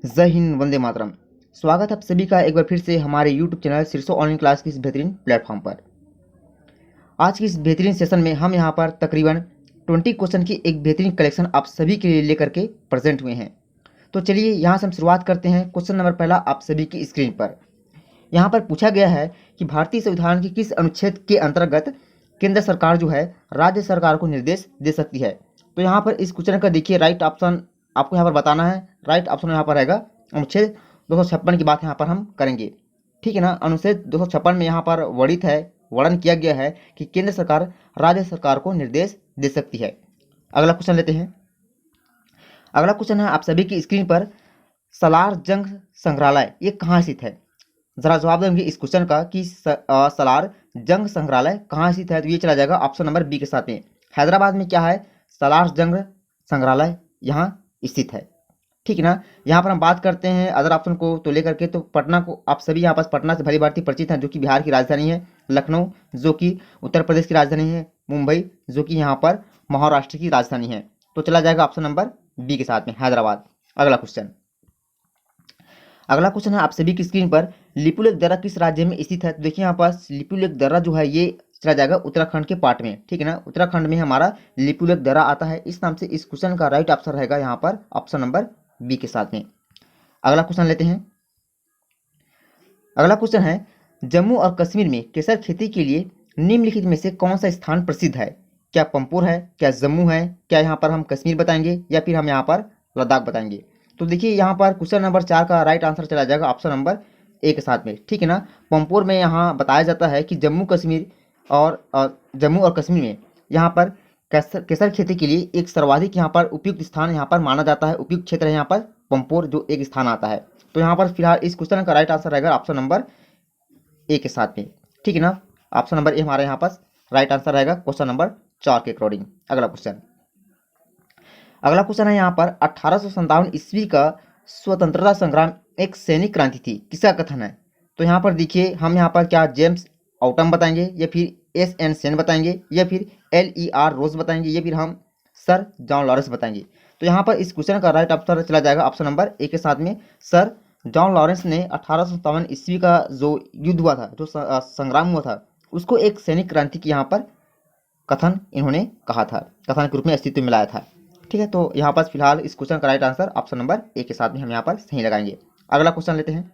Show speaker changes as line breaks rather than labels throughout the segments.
जय हिंद, वंदे मातरम। स्वागत है आप सभी का एक बार फिर से हमारे YouTube चैनल सिरसो ऑनलाइन क्लास की इस बेहतरीन प्लेटफॉर्म पर। आज की इस बेहतरीन सेशन में हम यहाँ पर तकरीबन 20 क्वेश्चन की एक बेहतरीन कलेक्शन आप सभी के लिए लेकर के प्रेजेंट हुए हैं। तो चलिए यहाँ से हम शुरुआत करते हैं। क्वेश्चन नंबर पहला आप सभी की स्क्रीन पर यहाँ पर पूछा गया है कि भारतीय संविधान के किस अनुच्छेद के अंतर्गत केंद्र सरकार जो है राज्य सरकार को निर्देश दे सकती है। तो यहाँ पर इस क्वेश्चन का देखिए राइट ऑप्शन आपको यहाँ पर बताना है। राइट ऑप्शन यहाँ पर रहेगा अनुच्छेद 256 की बात यहाँ पर हम करेंगे। ठीक है ना। अनुच्छेद 256 में यहाँ पर वर्णित है, वर्णन किया गया है कि केंद्र सरकार राज्य सरकार को निर्देश दे सकती है। अगला क्वेश्चन लेते हैं। अगला क्वेश्चन है आप सभी की स्क्रीन पर, सालार जंग संग्रहालय ये कहाँ स्थित है। जरा जवाब देंगे इस क्वेश्चन का कि सालार जंग संग्रहालय कहाँ स्थित है। तो ये चला जाएगा ऑप्शन नंबर बी के साथ में। हैदराबाद में क्या है, सालार जंग संग्रहालय यहाँ स्थित है। ठीक है ना। यहाँ पर हम बात करते हैं अदर ऑप्शन को तो लेकर के, तो पटना को आप सभी यहाँ पास पटना से भली भांति परिचित हैं, जो कि बिहार की राजधानी है। लखनऊ जो कि उत्तर प्रदेश की राजधानी है। मुंबई जो कि यहाँ पर महाराष्ट्र की राजधानी है। तो चला जाएगा ऑप्शन नंबर बी के साथ में, हैदराबाद। अगला क्वेश्चन। अगला क्वेश्चन है आप सभी की स्क्रीन पर, लिपुलेख दर्रा किस राज्य में स्थित है। तो देखिए यहाँ पास लिपुलेख दर्रा जो है ये चला जाएगा उत्तराखंड के पार्ट में। ठीक है ना। उत्तराखंड में हमारा लिपुलेख दर्रा आता है। इस नाम से इस क्वेश्चन का राइट आंसर रहेगा यहाँ पर ऑप्शन नंबर बी के साथ में। अगला क्वेश्चन लेते हैं। अगला क्वेश्चन है, जम्मू और कश्मीर में केसर खेती के लिए निम्नलिखित में से कौन सा स्थान प्रसिद्ध है। क्या पंपोर है, क्या जम्मू है, क्या यहाँ पर हम कश्मीर बताएंगे या फिर हम यहाँ पर लद्दाख बताएंगे। तो देखिए यहाँ पर क्वेश्चन नंबर 4 का राइट आंसर चला जाएगा ऑप्शन नंबर ए के साथ में। ठीक है ना। पंपोर में यहाँ बताया जाता है कि जम्मू और कश्मीर में यहाँ पर केसर खेती के लिए एक सर्वाधिक यहाँ पर उपयुक्त स्थान यहाँ पर माना जाता है। उपयुक्त क्षेत्र है यहाँ पर पंपोर जो एक स्थान आता है। तो यहाँ पर फिलहाल इस क्वेश्चन का राइट आंसर रहेगा ऑप्शन नंबर ए के साथ में। ठीक है ना। ऑप्शन नंबर ए हमारे यहाँ पास राइट आंसर रहेगा क्वेश्चन नंबर 4 के अकॉर्डिंग। अगला क्वेश्चन। अगला क्वेश्चन है यहाँ पर, 1857 ईस्वी का स्वतंत्रता संग्राम एक सैनिक क्रांति थी, किसका कथन है। तो यहाँ पर देखिए हम यहाँ पर क्या जेम्स ऑटम बताएंगे या फिर एस.एन. सेन बताएंगे या फिर L.E.R. रोज बताएंगे या फिर हम सर जॉन लॉरेंस बताएंगे। तो यहाँ पर इस क्वेश्चन का राइट आंसर चला जाएगा ऑप्शन नंबर ए के साथ में। सर जॉन लॉरेंस ने 1857 ईस्वी का जो युद्ध हुआ था, जो संग्राम हुआ था, उसको एक सैनिक क्रांति की यहाँ पर कथन इन्होंने कहा था, कथन के रूप में अस्तित्व में लाया था। ठीक है। तो यहाँ पर फिलहाल इस क्वेश्चन का right answer option number A के साथ में हम यहाँ पर सही लगाएंगे। अगला क्वेश्चन लेते हैं।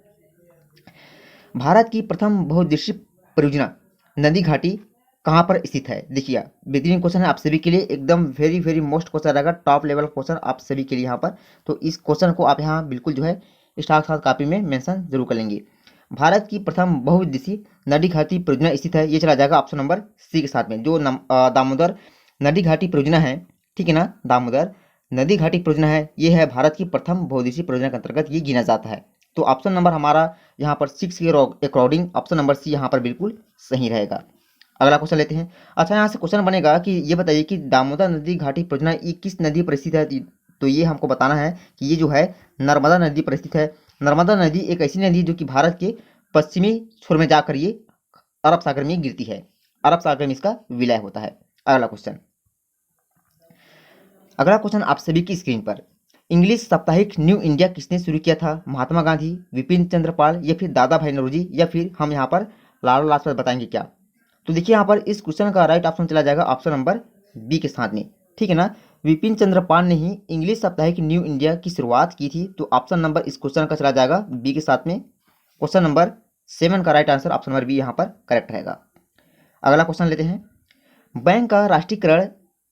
भारत की प्रथम बहुउद्देशीय परियोजना नदी घाटी कहाँ पर स्थित है। देखिए बेहतरीन क्वेश्चन है आप सभी के लिए, एकदम वेरी वेरी मोस्ट क्वेश्चन रहेगा, टॉप लेवल क्वेश्चन आप सभी के लिए यहाँ पर। तो इस क्वेश्चन को आप यहाँ बिल्कुल जो है साथ कॉपी में मेंशन जरूर कर लेंगे। भारत की प्रथम बहुउद्देशीय नदी घाटी परियोजना स्थित है, ये चला जाएगा ऑप्शन नंबर सी के साथ में। जो दामोदर नदी घाटी परियोजना है, ठीक है ना, दामोदर नदी घाटी परियोजना है, ये है भारत की प्रथम बहुउद्देशीय परियोजना के अंतर्गत ये गिना जाता है। तो ऑप्शन नंबर हमारा यहाँ पर 6 के अकॉर्डिंग ऑप्शन नंबर सी यहाँ पर बिल्कुल सही रहेगा। अगला क्वेश्चन लेते हैं। अच्छा यहाँ से क्वेश्चन बनेगा कि ये बताइए कि दामोदर नदी घाटी परियोजना ये किस नदी पर स्थित है। तो ये हमको बताना है कि ये जो है नर्मदा नदी पर स्थित है। नर्मदा नदी एक ऐसी नदी जो कि भारत के पश्चिमी छोर में जाकर ये अरब सागर में गिरती है। अरब सागर में इसका विलय होता है। अगला क्वेश्चन। अगला क्वेश्चन आप सभी की स्क्रीन पर, इंग्लिश साप्ताहिक न्यू इंडिया किसने शुरू किया था। महात्मा गांधी, विपिन चंद्र पाल या फिर दादा भाई नौरोजी या फिर हम यहाँ पर लाला लाजपत बताएंगे क्या। तो देखिए यहाँ पर इस क्वेश्चन का राइट ऑप्शन चला जाएगा ऑप्शन नंबर बी के साथ में। ठीक है ना। विपिन चंद्र पाल ने ही इंग्लिश साप्ताहिक न्यू इंडिया की शुरुआत की थी। तो ऑप्शन नंबर इस क्वेश्चन का चला जाएगा बी के साथ में। क्वेश्चन नंबर 7 का right answer option number B यहाँ पर करेक्ट रहेगा। अगला क्वेश्चन लेते हैं। बैंक का राष्ट्रीयकरण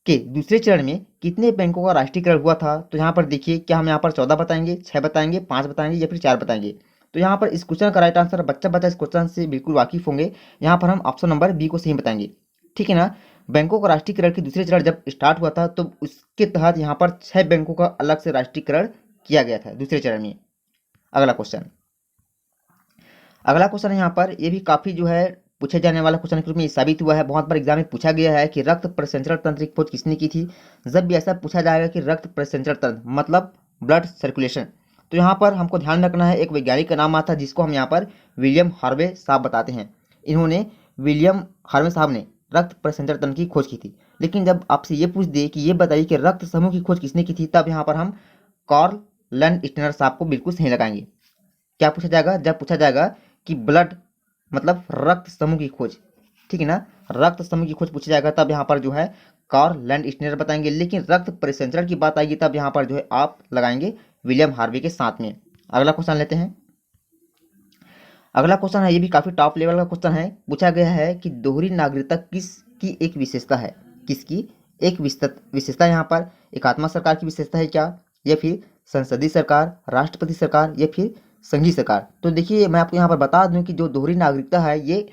के दूसरे चरण में कितने बैंकों का राष्ट्रीयकरण हुआ था। तो यहाँ पर देखिए क्या हम यहाँ पर 14 बताएंगे, 6 बताएंगे, 5 बताएंगे या फिर 4 बताएंगे। तो यहाँ पर इस क्वेश्चन का राइट आंसर, बच्चा इस क्वेश्चन से बिल्कुल वाकिफ होंगे, यहाँ पर हम ऑप्शन नंबर बी को सही बताएंगे। ठीक है ना। बैंकों का राष्ट्रीयकरण के दूसरे चरण जब स्टार्ट हुआ था तो उसके तहत यहाँ पर 6 बैंकों का अलग से राष्ट्रीयकरण किया गया था दूसरे चरण में। अगला क्वेश्चन। अगला क्वेश्चन है यहाँ पर, ये भी काफी जो है पूछे जाने वाला क्वेश्चन के रूप में साबित हुआ है। बहुत बार एग्जाम में पूछा गया है कि रक्त परिसंचरण तंत्र की खोज किसने की थी। जब भी ऐसा पूछा जाएगा कि रक्त परिसंचरण तंत्र मतलब ब्लड सर्कुलेशन, तो यहाँ पर हमको ध्यान रखना है, एक वैज्ञानिक का नाम आता है जिसको हम यहाँ पर विलियम हार्वे साहब बताते हैं। इन्होंने विलियम हार्वे साहब ने रक्त परिसंचरण तंत्र की खोज की थी। लेकिन जब आपसे ये पूछ दे कि ये बताइए कि रक्त समूह की खोज किसने की थी, तब यहाँ पर हम कार्ल लैंड स्टेनर्स आपको बिल्कुल सही लगाएंगे। क्या पूछा जाएगा? जब पूछा जाएगा कि ब्लड मतलब रक्त समूह की खोज, ठीक है ना, रक्त समूह की खोज पूछा जाएगा तब यहाँ पर जो है कार्ल लैंड स्टेनर बताएंगे। लेकिन रक्त परिसंचरण की बात आएगी तब यहाँ पर जो है आप लगाएंगे विलियम हार्वे के साथ में। अगला क्वेश्चन लेते हैं। अगला क्वेश्चन है, ये भी काफी टॉप लेवल का क्वेश्चन है। पूछा गया है कि दोहरी नागरिकता किसकी एक विशेषता है? किसकी एक विशेषता यहाँ पर एकात्मक सरकार की विशेषता है क्या, या फिर संसदीय सरकार, राष्ट्रपति सरकार, या फिर संघीय सरकार? तो देखिए मैं आपको यहाँ पर बता दूं कि जो दोहरी नागरिकता है ये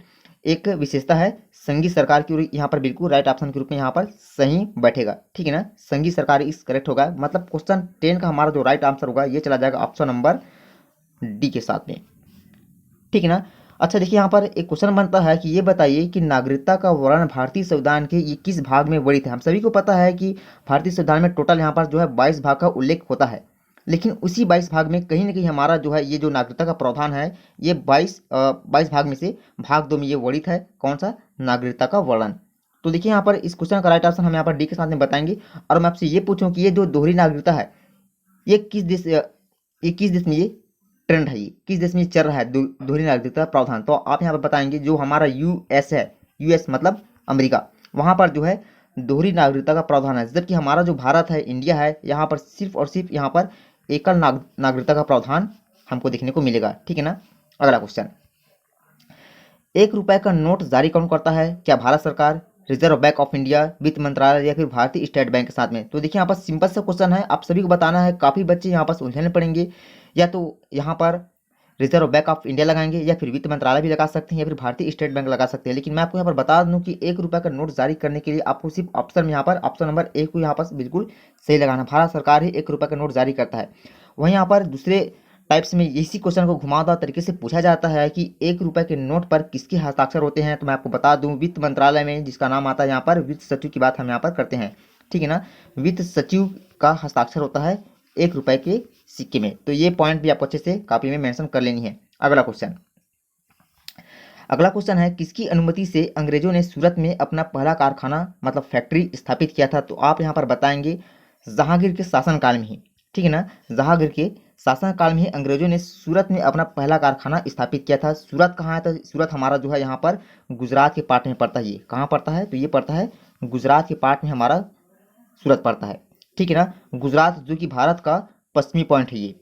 एक विशेषता है संघीय सरकार की, और यहाँ पर बिल्कुल राइट ऑप्शन के रूप में यहाँ पर सही बैठेगा, ठीक है ना, संघीय सरकार इस करेक्ट होगा। मतलब क्वेश्चन 10 का हमारा जो राइट आंसर होगा ये चला जाएगा ऑप्शन नंबर डी के साथ में, ठीक है ना। अच्छा देखिए यहाँ पर एक क्वेश्चन बनता है कि ये बताइए कि नागरिकता का वर्णन भारतीय संविधान के ये किस भाग में वर्णित है? हम सभी को पता है कि भारतीय संविधान में टोटल यहाँ पर जो है 22 भाग का उल्लेख होता है, लेकिन उसी 22 भाग में कहीं ना कहीं हमारा जो है ये जो नागरिकता का प्रावधान है ये 22 भाग में से भाग 2 में ये वर्णित है। कौन सा? नागरिकता का वर्णन। तो देखिए यहाँ पर इस क्वेश्चन का राइट ऑप्शन हम यहाँ पर डी के साथ में बताएंगे। और मैं आपसे ये पूछूं कि ये जो दोहरी नागरिकता है ये किस देश में ये ट्रेंड है, ये किस देश में चल रहा है दोहरी नागरिकता प्रावधान? तो आप यहाँ पर बताएंगे जो हमारा यूएस है, यूएस मतलब अमेरिका, वहां पर जो है दोहरी नागरिकता का प्रावधान है। जबकि हमारा जो भारत है, इंडिया है, यहाँ पर सिर्फ और सिर्फ यहाँ पर एकल नागरिकता का प्रावधान हमको देखने को मिलेगा, ठीक है ना। अगला क्वेश्चन, 1 रुपए का नोट जारी कौन करता है? क्या भारत सरकार, रिजर्व बैंक ऑफ इंडिया, वित्त मंत्रालय, या फिर भारतीय स्टेट बैंक के साथ में? तो देखिए यहाँ पर सिंपल सा क्वेश्चन है, आप सभी को बताना है। काफी बच्चे यहाँ पर उलझने पड़ेंगे, या तो यहाँ पर रिजर्व बैंक ऑफ इंडिया लगाएंगे, या फिर वित्त मंत्रालय भी लगा सकते हैं, या फिर भारतीय स्टेट बैंक लगा सकते हैं। लेकिन मैं आपको यहाँ पर बता दूं कि 1 रुपए का नोट जारी करने के लिए आपको सिर्फ ऑप्शन में यहाँ पर ऑप्शन नंबर 1 को यहाँ पर बिल्कुल सही लगाना। भारत सरकार ही 1 रुपए का नोट जारी करता है। वहीं यहाँ पर दूसरे टाइप्स में इसी क्वेश्चन को घुमावदार तरीके से पूछा जाता है कि 1 रुपए के नोट पर किसके हस्ताक्षर होते हैं? तो मैं आपको बता दूं वित्त मंत्रालय में जिसका नाम आता है यहाँ पर वित्त सचिव की बात हम यहाँ पर करते हैं, ठीक है ना। वित्त सचिव का हस्ताक्षर होता है 1 रुपए के सिक्के में। तो ये पॉइंट भी आपको अच्छे से कॉपी में मेंशन कर लेनी है। अगला क्वेश्चन है, किसकी अनुमति से अंग्रेजों ने सूरत में अपना पहला कारखाना मतलब फैक्ट्री स्थापित किया था? तो आप यहाँ पर बताएंगे जहांगीर के शासनकाल में ही, ठीक है ना, जहांगीर के शासनकाल में ही अंग्रेजों ने सूरत में अपना पहला कारखाना स्थापित किया था। सूरत कहाँ है? तो सूरत हमारा जो है यहाँ पर गुजरात के पार्ट में पड़ता है। ये कहाँ पड़ता है? तो ये पड़ता है गुजरात के पार्ट में हमारा सूरत पड़ता है, ठीक है ना। गुजरात जो कि भारत का पश्चिमी पॉइंट है, ये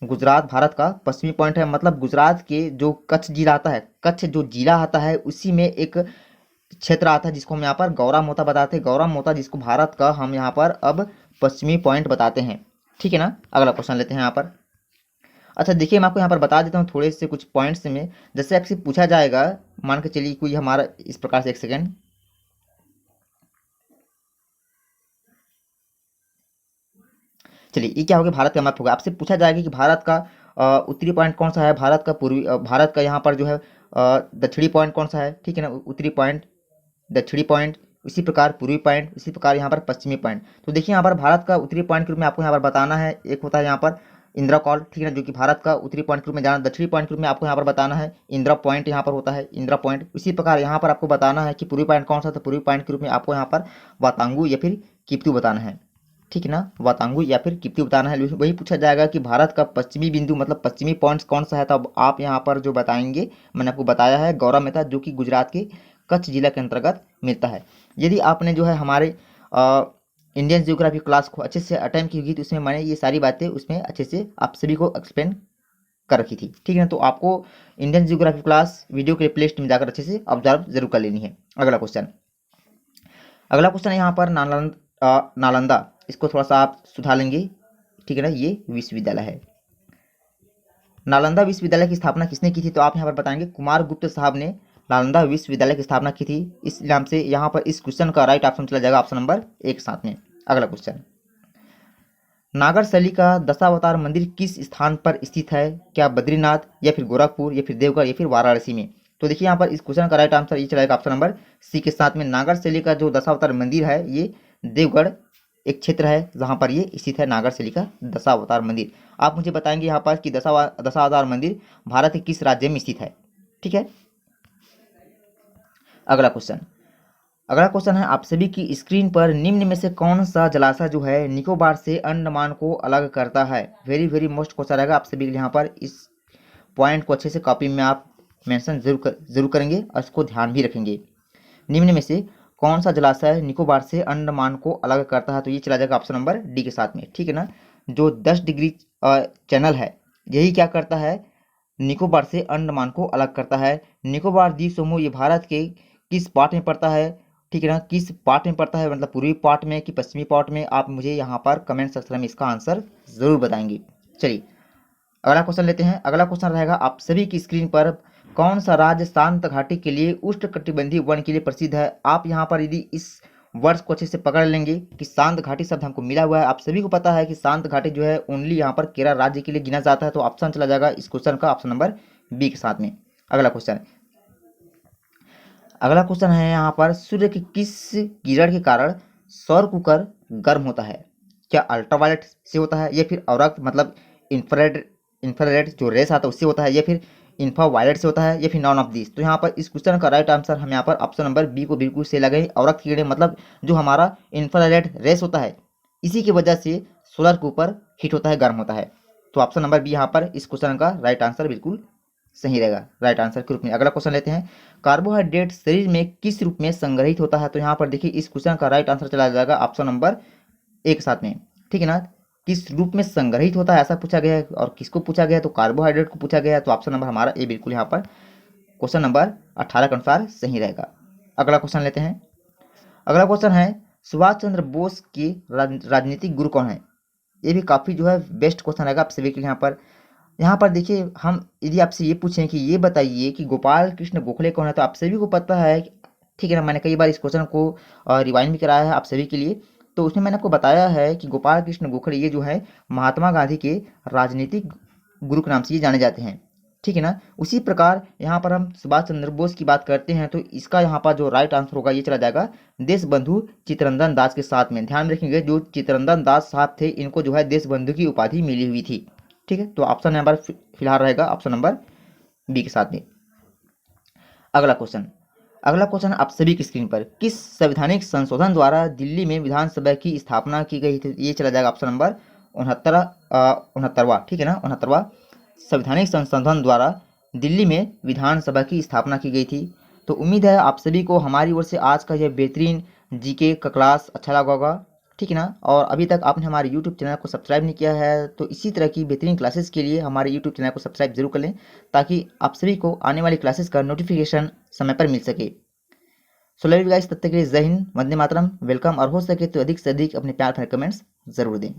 गुजरात भारत का पश्चिमी पॉइंट है। मतलब गुजरात के जो कच्छ जिला आता है, कच्छ जो जिला आता है उसी में एक क्षेत्र आता है जिसको हम यहाँ पर गौरा मोता बताते हैं। गौरा मोता जिसको भारत का हम यहाँ पर अब पश्चिमी पॉइंट बताते हैं, ठीक है ना। अगला क्वेश्चन लेते हैं यहाँ पर। अच्छा देखिए मैं आपको यहाँ पर बता देता हूँ थोड़े से कुछ पॉइंट्स में। जैसे आपसे पूछा जाएगा, मान के चलिए कोई हमारा इस प्रकार से, एक सेकेंड, चलिए ये क्या होगा, भारत का मैप होगा। आपसे पूछा जाएगा कि भारत का उत्तरी पॉइंट कौन सा है, भारत का पूर्वी भारत का यहाँ पर जो है दक्षिणी पॉइंट कौन सा है, ठीक है ना। उत्तरी पॉइंट, दक्षिणी पॉइंट, इसी प्रकार पूर्वी पॉइंट, इसी प्रकार यहाँ पर पश्चिमी पॉइंट। तो देखिए यहाँ पर भारत का उत्तरी पॉइंट के रूप में आपको यहाँ पर बताना है। एक होता है यहाँ पर इंदिरा कॉल, ठीक है ना, जो कि भारत का उत्तरी पॉइंट के रूप में जाना। दक्षिणी पॉइंट के रूप में आपको यहाँ पर बताना है इंदिरा पॉइंट, यहाँ पर होता है इंदिरा पॉइंट। इसी प्रकार यहाँ पर आपको बताना है कि पूर्वी पॉइंट कौन सा, तो पूर्वी पॉइंट के रूप में आपको यहाँ पर वातांगू या फिर किप्तू बताना है, ठीक है ना, वातांगू या फिर किप्तू बताना है। वही पूछा जाएगा कि भारत का पश्चिमी बिंदु मतलब पश्चिमी पॉइंट्स कौन सा है, तब आप यहाँ पर जो बताएंगे, मैंने आपको बताया है गौरा मेहता जो कि गुजरात के कच्छ जिला के अंतर्गत मिलता है। यदि आपने जो है हमारे इंडियन जियोग्राफी क्लास को अच्छे से अटेम्प्ट की होगी तो उसमें मैंने ये सारी बातें उसमें अच्छे से आप सभी को एक्सप्लेन कर रखी थी, ठीक है ना। तो आपको इंडियन जियोग्राफी क्लास वीडियो के प्लेलिस्ट में जाकर अच्छे से ऑब्जर्व जरूर कर लेनी है। अगला क्वेश्चन है यहाँ पर नालंदा, इसको थोड़ा सा आप सुधार लेंगे, ठीक है ना। ये विश्वविद्यालय है, नालंदा विश्वविद्यालय की स्थापना किसने की थी? तो आप यहाँ पर बताएंगे कुमार गुप्त साहब ने नालंदा विश्वविद्यालय की स्थापना की थी। इस नाम से यहाँ पर इस क्वेश्चन का राइट ऑप्शन चला जाएगा ऑप्शन नंबर 1 साथ में। अगला क्वेश्चन, नागर शैली का दशावतार मंदिर किस स्थान पर स्थित है? क्या बद्रीनाथ, या फिर गोरखपुर, या फिर देवगढ़, या फिर वाराणसी में? तो देखिए यहाँ पर इस क्वेश्चन का राइट आंसर ये चलेगा ऑप्शन नंबर सी के साथ में। नागर शैली का जो दशावतार मंदिर है ये देवगढ़ एक क्षेत्र है जहाँ पर ये स्थित है, नागर शैली का दशावतार मंदिर। आप मुझे बताएंगे यहाँ पर कि दशावतार मंदिर भारत के किस राज्य में स्थित है, ठीक है। अगला अगला क्वेश्चन है आप सभी की स्क्रीन पर निम्न में से कौन सा जलाशय जो है निकोबार से अंडमान को अलग करता है। वेरी वेरी मोस्ट क्वेश्चन रहेगा आप सभी के लिए। यहाँ पर इस पॉइंट को अच्छे से कॉपी में आप मेंशन जरूर करेंगे और इसको ध्यान भी रखेंगे। निम्न में से कौन सा जलाशय निकोबार से अंडमान को अलग करता है, तो ये चला जाएगा ऑप्शन नंबर डी के साथ में, ठीक है ना। जो 10 डिग्री चैनल है यही क्या करता है, निकोबार से अंडमान को अलग करता है। निकोबार द्वीप समूह ये भारत के किस पार्ट में पड़ता है, ठीक है ना, किस पार्ट में पड़ता है, मतलब पूर्वी पार्ट में कि पश्चिमी पार्ट में, आप मुझे यहाँ पर कमेंट सेक्शन में इसका आंसर जरूर बताएंगे। चलिए अगला क्वेश्चन लेते हैं। अगला क्वेश्चन रहेगा आप सभी की स्क्रीन पर कौन सा राज्य शांत घाटी के लिए उष्णकटिबंधीय वन के लिए प्रसिद्ध है। आप यहाँ पर यदि इस वर्ड्स को अच्छे से पकड़ लेंगे कि शांत घाटी शब्द हमको मिला हुआ है, आप सभी को पता है कि शांत घाटी जो है ओनली यहाँ पर केरल राज्य के लिए गिना जाता है, तो ऑप्शन चला जाएगा इस क्वेश्चन का ऑप्शन नंबर बी के साथ में। अगला क्वेश्चन है यहाँ पर सूर्य के किस किरण के कारण सौर कुकर गर्म होता है। क्या अल्ट्रावायलेट से होता है, या फिर औरक मतलब इंफ्रारेड जो रेस आता है उससे होता है, या फिर इंफ्रावायलेट से होता है, या फिर नॉन ऑफ दिस। तो यहाँ पर इस क्वेश्चन का राइट आंसर हम यहाँ पर ऑप्शन नंबर बी को बिल्कुल से लगाएं। औरक किरणें मतलब जो हमारा इंफ्रारेड रेस होता है इसी की वजह से सोलर के ऊपर हीट होता है, गर्म होता है। तो ऑप्शन नंबर बी यहाँ पर इस क्वेश्चन का राइट आंसर बिल्कुल सही रहेगा, राइट आंसर के रूप में। अगला क्वेश्चन लेते हैं। कार्बोहाइड्रेट शरीर में किस रूप में संग्रहित होता है, तो यहाँ पर देखिए इस क्वेश्चन का राइट आंसर चला जाएगा ऑप्शन नंबर ए के साथ में, ठीक है ना। किस रूप में संग्रहित होता है ऐसा पूछा गया है, और किसको पूछा गया है, तो कार्बोहाइड्रेट को पूछा गया है, तो ऑप्शन नंबर हमारा ए बिल्कुल यहाँ पर क्वेश्चन नंबर 18 के अनुसार सही रहेगा। अगला क्वेश्चन लेते हैं। अगला क्वेश्चन है सुभाष चंद्र बोस के राजनीतिक गुरु कौन है। ये भी काफ़ी जो है बेस्ट क्वेश्चन रहेगा आप सभी के लिए। यहाँ पर देखिए हम यदि आपसे ये पूछें कि ये बताइए कि गोपाल कृष्ण गोखले कौन है, तो आप सभी को पता है, ठीक है ना। मैंने कई बार इस क्वेश्चन को रिवाइंड भी कराया है आप सभी के लिए, तो उसमें मैंने आपको बताया है कि गोपाल कृष्ण गोखले ये जो है महात्मा गांधी के राजनीतिक गुरु के नाम से ये जाने जाते हैं, ठीक है ना। उसी प्रकार यहाँ पर हम सुभाष चंद्र बोस की बात करते हैं, तो इसका यहाँ पर जो राइट आंसर होगा ये चला जाएगा देश बंधु चित्तरंजन दास के साथ में। ध्यान रखेंगे जो चित्तरंजन दास साहब थे इनको जो है देश बंधु की उपाधि मिली हुई थी, ठीक है। तो ऑप्शन नंबर फिलहाल रहेगा ऑप्शन नंबर बी के साथ में। अगला क्वेश्चन आप सभी की स्क्रीन पर किस संवैधानिक संशोधन द्वारा दिल्ली में विधानसभा की स्थापना की गई थी, ये चला जाएगा ऑप्शन नंबर 69वां, ठीक है ना, 69वां संवैधानिक संशोधन द्वारा दिल्ली में विधानसभा की स्थापना की गई थी। तो उम्मीद है आप सभी को हमारी ओर से आज का यह बेहतरीन जीके का क्लास अच्छा लगा होगा, ठीक है ना। और अभी तक आपने हमारे यूट्यूब चैनल को सब्सक्राइब नहीं किया है तो इसी तरह की बेहतरीन क्लासेस के लिए हमारे यूट्यूब चैनल को सब्सक्राइब जरूर कर लें, ताकि आप सभी को आने वाली क्लासेस का नोटिफिकेशन समय पर मिल सके। सो लव यू गाइस, तब तक के लिए जय हिंद, वंदे मातरम, वेलकम। और हो सके तो अधिक से अधिक अपने प्यार भरे कमेंट्स जरूर दें।